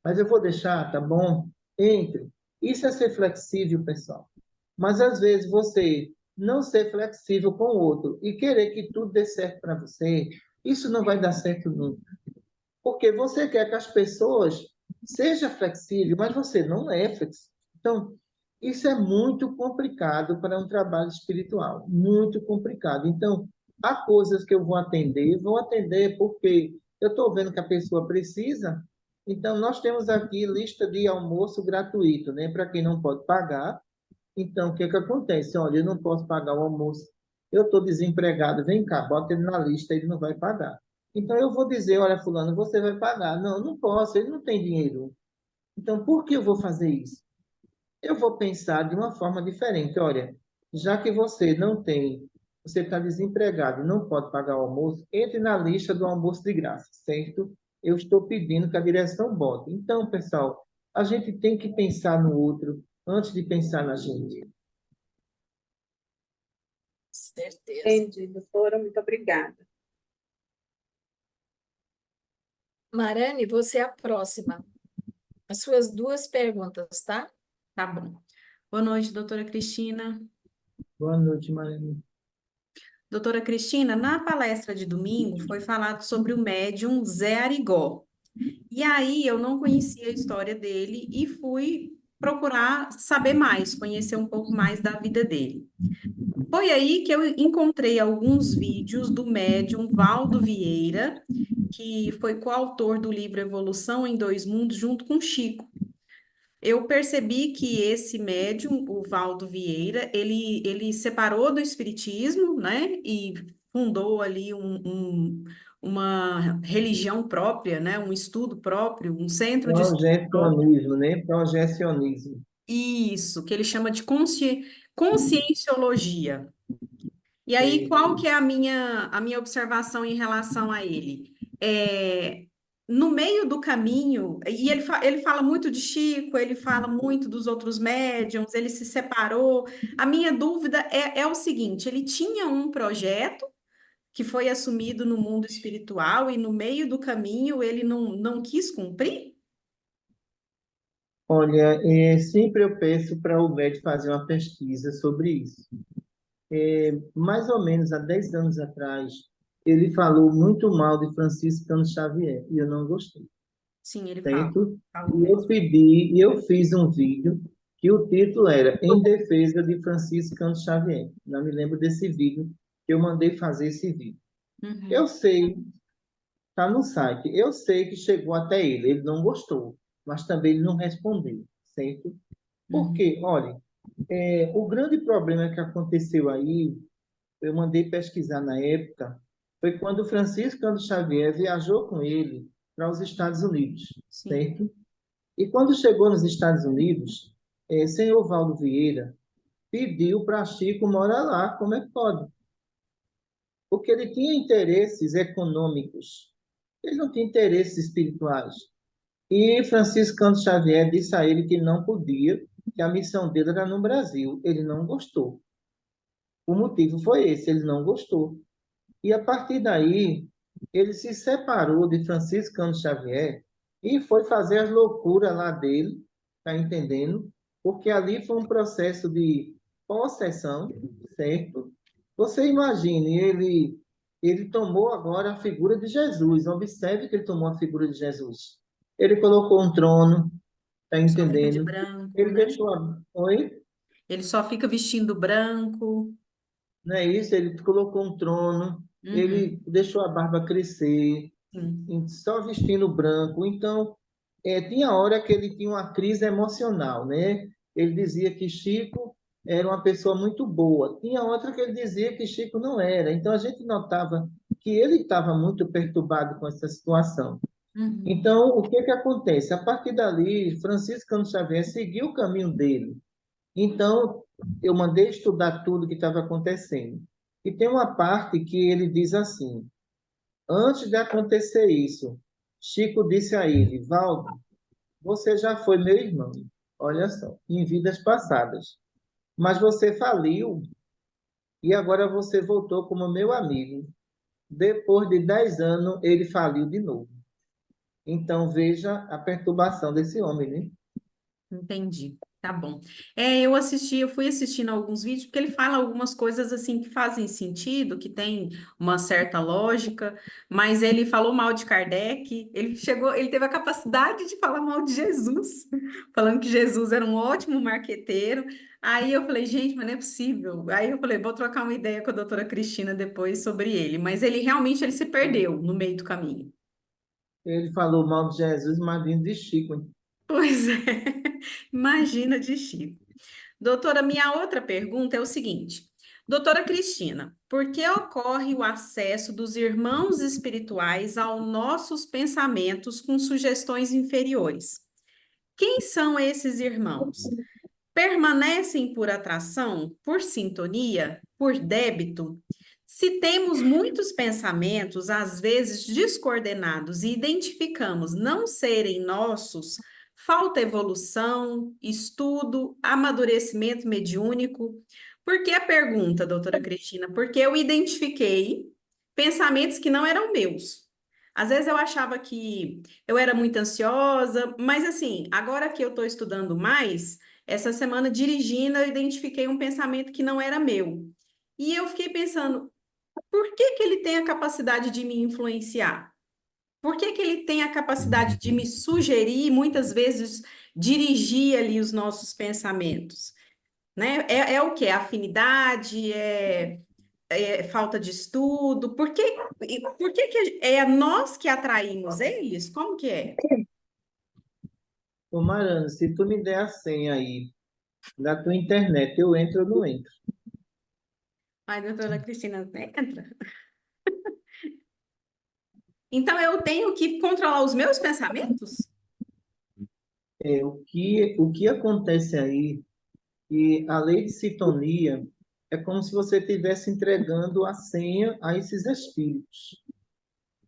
Mas eu vou deixar, tá bom? Entre. Isso é ser flexível, pessoal. Mas às vezes você não ser flexível com o outro e querer que tudo dê certo para você, isso não vai dar certo nunca. Porque você quer que as pessoas sejam flexíveis, mas você não é flexível. Então, isso é muito complicado para um trabalho espiritual, muito complicado. Então, há coisas que eu vou atender porque eu estou vendo que a pessoa precisa. Então, nós temos aqui lista de almoço gratuito, né? Para quem não pode pagar. Então, o que que acontece? Olha, eu não posso pagar o almoço, eu estou desempregado, vem cá, bota ele na lista, ele não vai pagar. Então, eu vou dizer, olha, fulano, você vai pagar. Não, não posso, ele não tem dinheiro. Então, por que eu vou fazer isso? Eu vou pensar de uma forma diferente. Olha, já que você não tem, você está desempregado e não pode pagar o almoço, entre na lista do almoço de graça, certo? Eu estou pedindo que a direção bote. Então, pessoal, a gente tem que pensar no outro antes de pensar na gente. Certeza. Entendi, doutora, muito obrigada. Marane, você é a próxima. As suas 2 perguntas, tá? Tá bom. Boa noite, doutora Cristina. Boa noite, Marina. Doutora Cristina, na palestra de domingo foi falado sobre o médium Zé Arigó. E aí eu não conhecia a história dele e fui procurar saber mais, conhecer um pouco mais da vida dele. Foi aí que eu encontrei alguns vídeos do médium Valdo Vieira, que foi coautor do livro Evolução em Dois Mundos, junto com Chico. Eu percebi que esse médium, o Valdo Vieira, ele separou do espiritismo, né, e fundou ali uma religião própria, né, um estudo próprio, um centro de estudo próprio. Projecionismo, né? Projecionismo. Isso, que ele chama de conscienciologia. E aí, Sei, qual que é a minha observação em relação a ele? No meio do caminho, e ele fala muito de Chico, ele fala muito dos outros médiums, ele se separou. A minha dúvida é o seguinte: ele tinha um projeto que foi assumido no mundo espiritual e no meio do caminho ele não quis cumprir? olha, sempre eu peço para o médico fazer uma pesquisa sobre isso. Mais ou menos há 10 anos atrás, ele falou muito mal de Francisco Cândido Xavier, e eu não gostei, Sim, ele certo? falou E eu mesmo. pedi, e eu fiz um vídeo que o título era Em Defesa de Francisco Cândido Xavier. Não me lembro desse vídeo, que eu mandei fazer esse vídeo. Eu Uhum, sei, está no site, eu sei que chegou até ele não gostou, mas também ele não respondeu, certo? uhum, Porque, olha, o grande problema que aconteceu aí, eu mandei pesquisar na época, foi quando o Francisco Cândido Xavier viajou com ele para os Estados Unidos, sim. certo? E quando chegou nos Estados Unidos, senhor Valdo Vieira pediu para Chico morar lá, como é que pode? Porque ele tinha interesses econômicos, ele não tinha interesses espirituais. E Francisco Cândido Xavier disse a ele que não podia, que a missão dele era no Brasil. Ele não gostou. O motivo foi esse, ele não gostou. E a partir daí, ele se separou de Francisco Cândido Xavier e foi fazer as loucuras lá dele, tá entendendo? Porque ali foi um processo de possessão, certo? Você imagine, ele tomou agora a figura de Jesus. Observe que ele tomou a figura de Jesus. Ele colocou um trono, tá Só fica de entendendo? branco, Ele né? deixou a... Oi? Ele só fica vestindo branco. Não é isso? Ele colocou um trono, Uhum, ele deixou a barba crescer, sim. só vestindo branco. Então, tinha hora que ele tinha uma crise emocional, né? Ele dizia que Chico era uma pessoa muito boa. Tinha outra que ele dizia que Chico não era. Então, a gente notava que ele estava muito perturbado com essa situação. Uhum, Então, o que que acontece? A partir dali, Francisco Cândido Xavier seguiu o caminho dele. Então, eu mandei estudar tudo que estava acontecendo. E tem uma parte que ele diz assim: antes de acontecer isso, Chico disse a ele, Valdo, você já foi meu irmão, olha só, em vidas passadas. Mas você faliu e agora você voltou como meu amigo. Depois de 10 anos, ele faliu de novo. Então, veja a perturbação desse homem, né? entendi. Tá bom. Eu fui assistindo alguns vídeos, porque ele fala algumas coisas assim que fazem sentido, que tem uma certa lógica, mas ele falou mal de Kardec, ele teve a capacidade de falar mal de Jesus, falando que Jesus era um ótimo marqueteiro. Aí eu falei, gente, mas não é possível. Aí eu falei, vou trocar uma ideia com a doutora Cristina depois sobre ele, mas ele realmente ele se perdeu no meio do caminho. Ele falou mal de Jesus, mas vindo de Chico, hein? Pois é, imagina de Chico. Doutora, minha outra pergunta é o seguinte: doutora Cristina, por que ocorre o acesso dos irmãos espirituais aos nossos pensamentos com sugestões inferiores? Quem são esses irmãos? Permanecem por atração, por sintonia, por débito? Se temos muitos pensamentos, às vezes descoordenados, e identificamos não serem nossos, falta evolução, estudo, amadurecimento mediúnico. Por que a pergunta, doutora Cristina? Porque eu identifiquei pensamentos que não eram meus. Às vezes eu achava que eu era muito ansiosa, mas assim, agora que eu estou estudando mais, essa semana dirigindo, eu identifiquei um pensamento que não era meu. E eu fiquei pensando, por que que ele tem a capacidade de me influenciar? Por que que ele tem a capacidade de me sugerir e muitas vezes dirigir ali os nossos pensamentos? Né? É o quê? Afinidade? É falta de estudo? Por que que é nós que atraímos eles? Como que é? Ô, Mariana, se tu me der a senha aí da tua internet, eu entro ou não entro? Ai, doutora Cristina, entra. Então eu tenho que controlar os meus pensamentos? O que acontece aí, que a lei de sintonia é como se você estivesse entregando a senha a esses espíritos.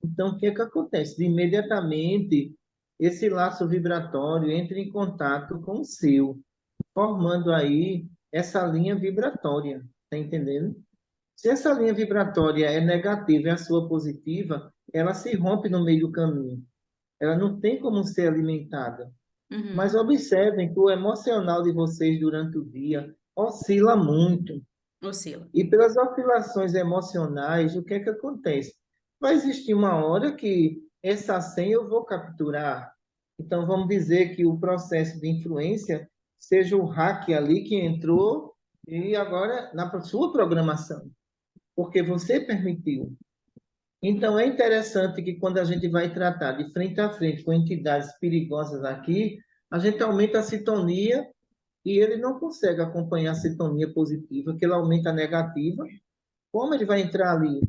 Então, o que é que acontece? De imediatamente, esse laço vibratório entra em contato com o seu, formando aí essa linha vibratória. Está entendendo? Se essa linha vibratória é negativa e a sua positiva, ela se rompe no meio do caminho. Ela não tem como ser alimentada. Mas Uhum. observem que o emocional de vocês durante o dia oscila muito. Oscila. E pelas oscilações emocionais, o que é que acontece? Vai existir uma hora que essa senha eu vou capturar. Então, vamos dizer que o processo de influência seja o hack ali que entrou e agora na sua programação, porque você permitiu. Então, é interessante que quando a gente vai tratar de frente a frente com entidades perigosas aqui, a gente aumenta a sintonia e ele não consegue acompanhar a sintonia positiva, que ele aumenta a negativa. Como ele vai entrar ali?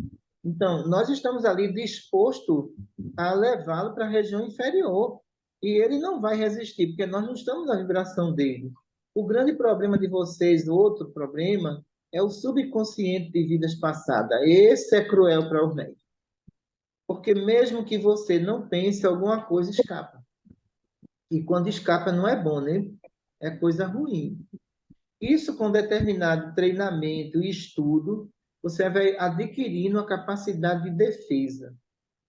Então, nós estamos ali disposto a levá-lo para a região inferior e ele não vai resistir, porque nós não estamos na vibração dele. O grande problema de vocês, o outro problema, é o subconsciente de vidas passadas. Esse é cruel para os médicos. Porque mesmo que você não pense, alguma coisa escapa. E quando escapa não é bom, né? É coisa ruim. Isso com determinado treinamento e estudo, você vai adquirindo a capacidade de defesa.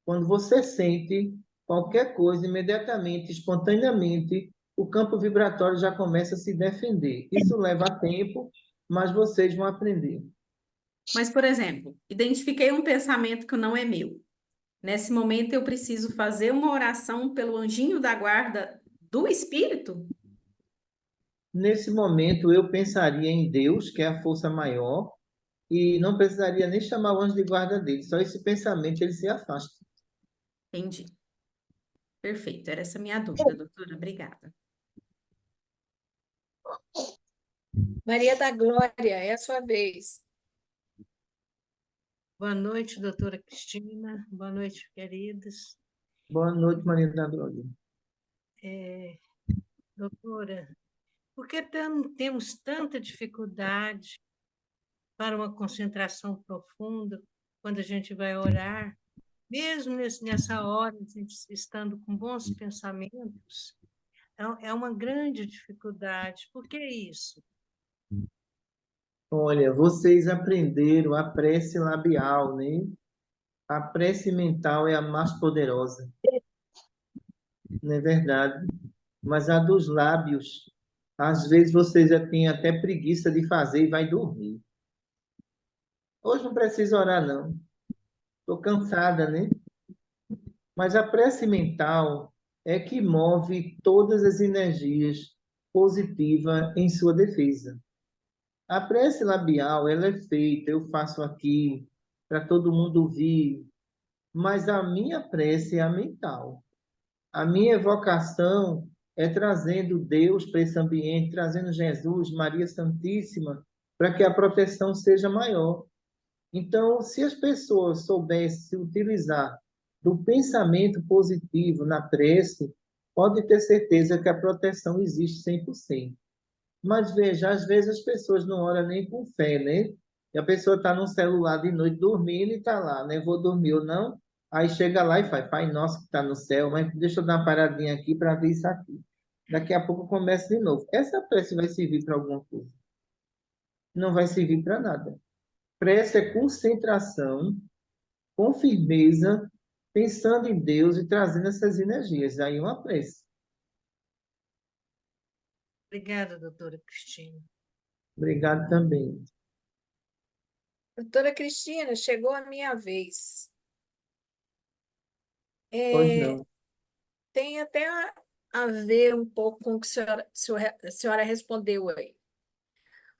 Quando você sente qualquer coisa, imediatamente, espontaneamente, o campo vibratório já começa a se defender. Isso leva tempo, mas vocês vão aprender. Mas, por exemplo, identifiquei um pensamento que não é meu. Nesse momento, eu preciso fazer uma oração pelo anjinho da guarda do espírito? Nesse momento, eu pensaria em Deus, que é a força maior, e não precisaria nem chamar o anjo de guarda dele, só esse pensamento ele se afasta. Entendi. Perfeito. Era essa a minha dúvida, doutora. Obrigada. Maria da Glória, é a sua vez. Boa noite, doutora Cristina. Boa noite, queridos. Boa noite, Maria da Glória. Doutora, por que temos tanta dificuldade para uma concentração profunda quando a gente vai orar? Mesmo nessa hora, a gente estando com bons pensamentos, é uma grande dificuldade. Por que isso? Olha, vocês aprenderam a prece labial, né? A prece mental é a mais poderosa, não é verdade? Mas a dos lábios, às vezes vocês já têm até preguiça de fazer e vai dormir. Hoje não precisa orar, não. Estou cansada, né? Mas a prece mental é que move todas as energias positivas em sua defesa. A prece labial, ela é feita, eu faço aqui para todo mundo ouvir, mas a minha prece é a mental. A minha evocação é trazendo Deus para esse ambiente, trazendo Jesus, Maria Santíssima, para que a proteção seja maior. Então, se as pessoas soubessem se utilizar do pensamento positivo na prece, pode ter certeza que a proteção existe 100%. Mas veja, às vezes as pessoas não oram nem com fé, né? E a pessoa está no celular de noite dormindo e está lá, né? Vou dormir ou não? Aí chega lá e faz, Pai Nosso que está no céu, mas deixa eu dar uma paradinha aqui para ver isso aqui. Daqui a pouco começa de novo. Essa prece vai servir para alguma coisa? Não vai servir para nada. Prece é concentração, com firmeza, pensando em Deus e trazendo essas energias. Aí uma prece. Obrigada, doutora Cristina. Obrigado também. Doutora Cristina, chegou a minha vez. Pois não. Tem até a ver um pouco com o que a senhora respondeu aí.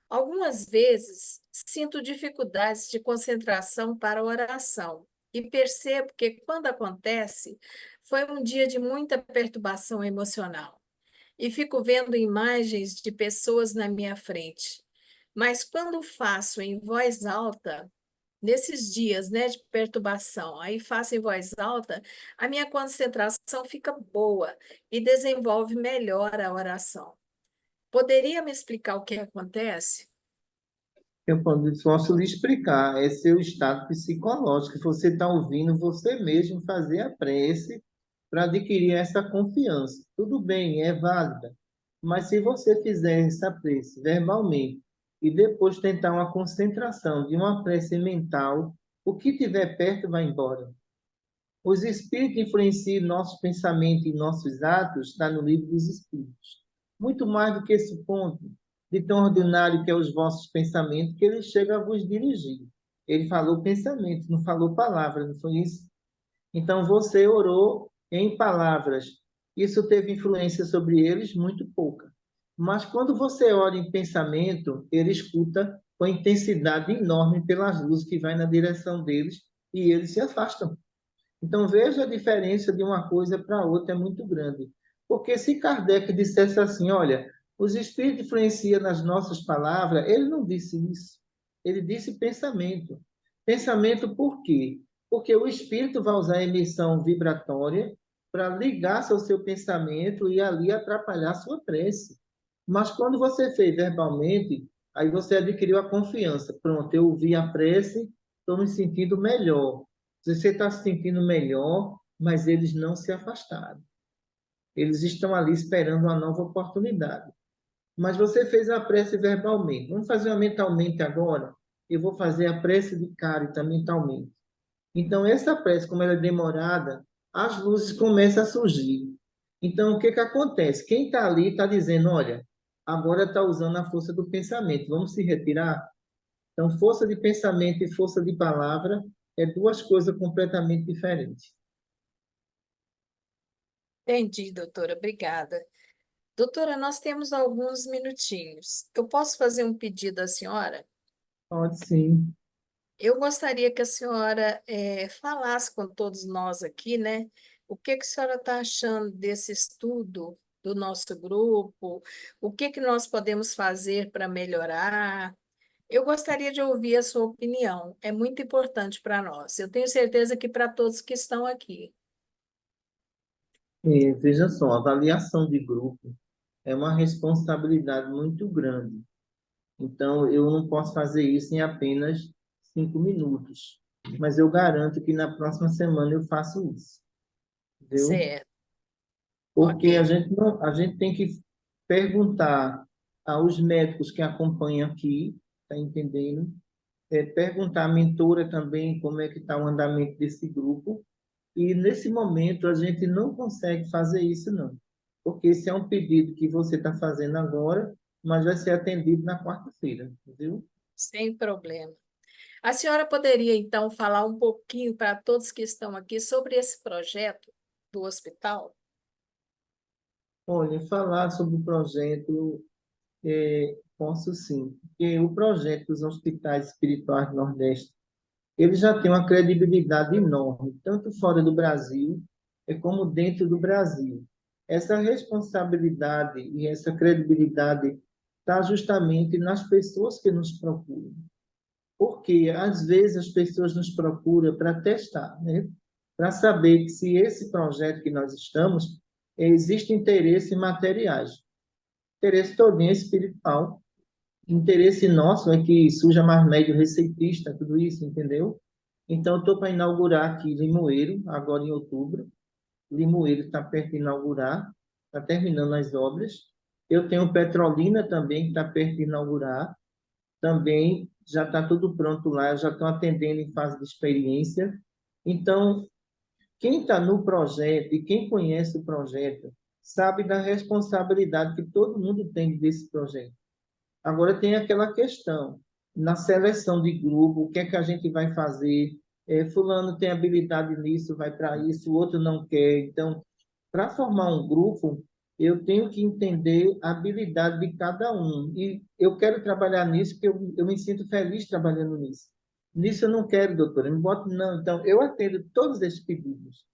Algumas vezes sinto dificuldades de concentração para a oração e percebo que, quando acontece, foi um dia de muita perturbação emocional e fico vendo imagens de pessoas na minha frente. Mas quando faço em voz alta, nesses dias, né, de perturbação, aí faço em voz alta, a minha concentração fica boa e desenvolve melhor a oração. Poderia me explicar o que acontece? Posso lhe explicar, é seu estado psicológico, que você está ouvindo você mesmo fazer a prece para adquirir essa confiança. Tudo bem, é válida, mas se você fizer essa prece verbalmente e depois tentar uma concentração de uma prece mental, o que tiver perto vai embora. Os espíritos influenciam nossos pensamentos e nossos atos, está no livro dos espíritos. Muito mais do que esse ponto, de tão ordinário que é os vossos pensamentos, que ele chega a vos dirigir. Ele falou pensamento, não falou palavras, não foi isso? Então você orou em palavras. Isso teve influência sobre eles? Muito pouca. Mas quando você ora em pensamento, ele escuta com intensidade enorme pelas luzes que vai na direção deles e eles se afastam. Então, veja a diferença de uma coisa para outra, é muito grande. Porque se Kardec dissesse assim, olha, os espíritos influenciam nas nossas palavras, ele não disse isso. Ele disse pensamento. Pensamento por quê? Porque o espírito vai usar a emissão vibratória para ligar-se ao seu pensamento e ali atrapalhar a sua prece. Mas quando você fez verbalmente, aí você adquiriu a confiança. Pronto, eu ouvi a prece, estou me sentindo melhor. Você está se sentindo melhor, mas eles não se afastaram. Eles estão ali esperando uma nova oportunidade. Mas você fez a prece verbalmente. Vamos fazer uma mentalmente agora? Eu vou fazer a prece de Carita mentalmente. Então, essa prece, como ela é demorada, as luzes começam a surgir. Então, o que que acontece? Quem está ali está dizendo, olha, agora está usando a força do pensamento. Vamos se retirar? Então, força de pensamento e força de palavra é duas coisas completamente diferentes. Entendi, doutora, obrigada. Doutora, nós temos alguns minutinhos. Eu posso fazer um pedido à senhora? Pode sim. Eu gostaria que a senhora falasse com todos nós aqui, né? O que que a senhora está achando desse estudo do nosso grupo? O que que nós podemos fazer para melhorar? Eu gostaria de ouvir a sua opinião. É muito importante para nós. Eu tenho certeza que para todos que estão aqui. Veja só, a avaliação de grupo é uma responsabilidade muito grande. Então, eu não posso fazer isso em apenas 5 minutos. Mas eu garanto que na próxima semana eu faço isso. Entendeu? Certo, Porque ok. a gente tem que perguntar aos médicos que acompanham aqui, tá entendendo? Perguntar à mentora também como é que está o andamento desse grupo. E nesse momento a gente não consegue fazer isso, não. Porque esse é um pedido que você está fazendo agora, mas vai ser atendido na quarta-feira, entendeu? Sem problema. A senhora poderia, então, falar um pouquinho para todos que estão aqui sobre esse projeto do hospital? Olha, falar sobre o projeto, posso sim. Porque o projeto dos hospitais espirituais do Nordeste, ele já tem uma credibilidade enorme, tanto fora do Brasil, como dentro do Brasil. Essa responsabilidade e essa credibilidade está justamente nas pessoas que nos procuram. Porque, às vezes, as pessoas nos procuram para testar, né? Para saber que se esse projeto que nós estamos, existe interesse em materiais. Interesse todinho espiritual. Interesse nosso é que surja mais médio receitista, tudo isso, entendeu? Então, eu estou para inaugurar aqui Limoeiro, agora em outubro. Limoeiro está perto de inaugurar, está terminando as obras. Eu tenho Petrolina também, que está perto de inaugurar. Também já está tudo pronto lá, eu já estou atendendo em fase de experiência. Então, quem está no projeto e quem conhece o projeto sabe da responsabilidade que todo mundo tem desse projeto. Agora tem aquela questão, na seleção de grupo, o que é que a gente vai fazer? Fulano tem habilidade nisso, vai para isso, o outro não quer. Então, para formar um grupo, eu tenho que entender a habilidade de cada um. E eu quero trabalhar nisso, porque eu me sinto feliz trabalhando nisso. Nisso eu não quero, doutora, me bote não. Então, eu atendo todos esses pedidos.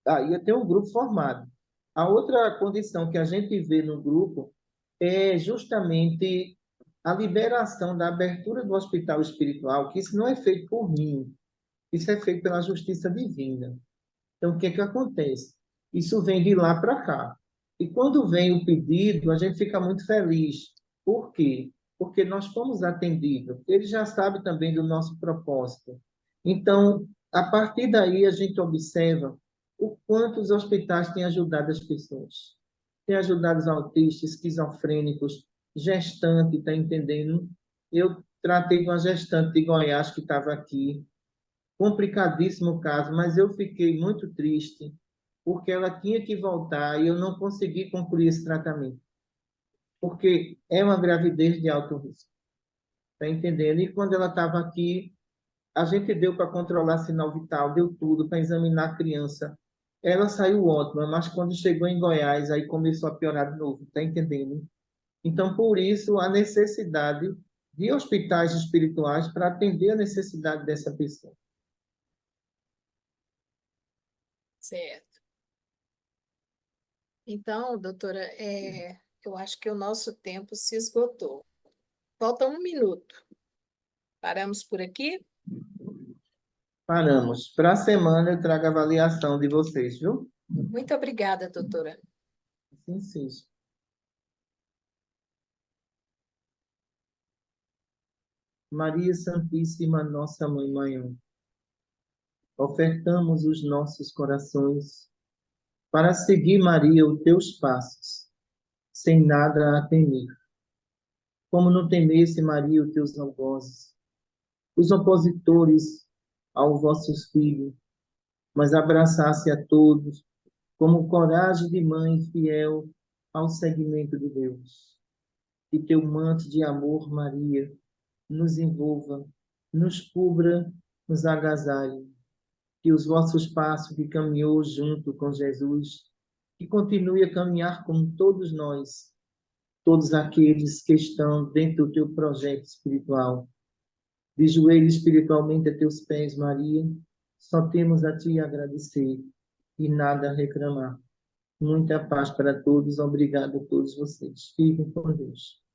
Aí eu tenho um grupo formado. A outra condição que a gente vê no grupo é justamente a liberação da abertura do hospital espiritual, que isso não é feito por mim, isso é feito pela justiça divina. Então, o que é que acontece? Isso vem de lá para cá. E quando vem o pedido, a gente fica muito feliz. Por quê? Porque nós fomos atendidos. Ele já sabe também do nosso propósito. Então, a partir daí, a gente observa o quanto os hospitais têm ajudado as pessoas. Têm ajudado os autistas, esquizofrênicos, gestante, está entendendo? Eu tratei de uma gestante de Goiás que estava aqui, complicadíssimo o caso, mas eu fiquei muito triste, porque ela tinha que voltar e eu não consegui concluir esse tratamento, porque é uma gravidez de alto risco, tá entendendo? E quando ela estava aqui, a gente deu para controlar sinal vital, deu tudo para examinar a criança. Ela saiu ótima, mas quando chegou em Goiás, aí começou a piorar de novo, tá entendendo? Então, por isso, a necessidade de hospitais espirituais para atender a necessidade dessa pessoa. Certo. Então, doutora, eu acho que o nosso tempo se esgotou. Falta 1 minuto. Paramos por aqui? Paramos. Para a semana eu trago a avaliação de vocês, viu? Muito obrigada, doutora. Sim, sim. Maria Santíssima, nossa Mãe Maior, ofertamos os nossos corações para seguir, Maria, os teus passos, sem nada a temer. Como não temesse, Maria, os teus algozes, os opositores aos vossos filhos, mas abraçasse a todos como coragem de mãe fiel ao seguimento de Deus. Que teu manto de amor, Maria, nos envolva, nos cubra, nos agasalhe. Que os vossos passos que caminhou junto com Jesus, que continue a caminhar com todos nós, todos aqueles que estão dentro do teu projeto espiritual. De joelho espiritualmente a teus pés, Maria, só temos a ti agradecer e nada a reclamar. Muita paz para todos. Obrigado a todos vocês. Fiquem com Deus.